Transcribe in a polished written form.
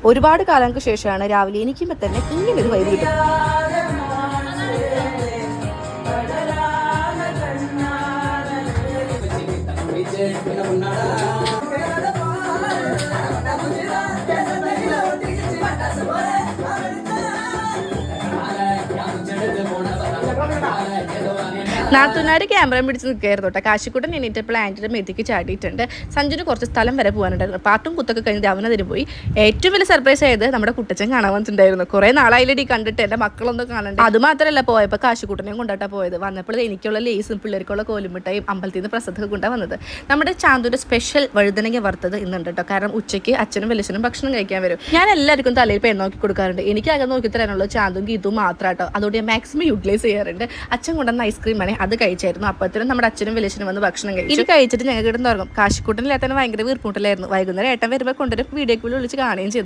ഒരുപാട് കാലങ്ങൾക്ക് ശേഷമാണ് രാവിലെ എണീക്കുമ്പോൾ തന്നെ ഇങ്ങനൊരു വൈബ് കിട്ടും. നാത്തൂനാര് ക്യാമറ പിടിച്ച് നിൽക്കുകയായിരുന്നു കേട്ടോ. കാശിക്കുട്ടൻ എണീറ്റപ്പോൾ ആൻറ്റിയുടെ മെത്തിക്ക് ചാടിയിട്ടുണ്ട്. സഞ്ജുന് കുറച്ച് സ്ഥലം വരെ പോകാനുണ്ടായിരുന്നു. പാട്ടും കുത്തൊക്കെ കഴിഞ്ഞ് അവനതിന് പോയി. ഏറ്റവും വലിയ സർപ്രൈസ് ആയത് നമ്മുടെ കുട്ടച്ചൻ കാണാൻ വന്നിട്ടുണ്ടായിരുന്നു. കുറേ നാളായില്ലടി കണ്ടിട്ട്, എൻ്റെ മക്കളൊന്നും കാണണ്ട. അത് മാത്രമല്ല, പോയപ്പോൾ കാശിക്കുട്ടനെയും കൊണ്ടാട്ടാ പോയത്. വന്നപ്പോൾ എനിക്കുള്ള ലേസും പിള്ളേർക്കുള്ള കോലുമിട്ടായും അമ്പലത്തിൽ നിന്ന് പ്രസദ്ധം കൊണ്ടാണ് വന്നത്. നമ്മുടെ ചാന്തുൻ്റെ സ്പെഷ്യൽ വഴുതനങ്ങ വറുത്തത് ഇന്നുണ്ട് കേട്ടോ. കാരണം ഉച്ചയ്ക്ക് അച്ഛനും വലിയച്ഛനും ഭക്ഷണം കഴിക്കാൻ വരും. ഞാൻ എല്ലാവർക്കും തലയിൽ പെൺ നോക്കി കൊടുക്കാറുണ്ട്. എനിക്ക് അകം നോക്കി തരാനുള്ളത് ചാന്തും ഗീതും മാത്രം കേട്ടോ. അതുകൊണ്ട് ഞാൻ മാക്സിമം യൂട്ടിലൈസ് ചെയ്യാറുണ്ട്. അച്ഛൻ കൊണ്ടുവന്ന ഐസ്ക്രീമാണ്, അത് കഴിച്ചായിരുന്നു. അപ്പോഴത്തേനും നമ്മുടെ അച്ഛനും വലിയച്ഛനും വന്ന് ഭക്ഷണം കഴിച്ചു. ഇത് കഴിച്ചിട്ട് ഞങ്ങൾ കിടന്ന് തുടങ്ങും. കാശിക്കുട്ടനില്ലാത്തന്നെ ഭയങ്കര വീർപ്പൂട്ടലായിരുന്നു. വൈകുന്നേരം ഏട്ടൻ വരുമ്പോൾ കൊണ്ടുവരും. വീഡിയോക്കുള്ളിൽ വിളിച്ച് കാണുകയും ചെയ്തു.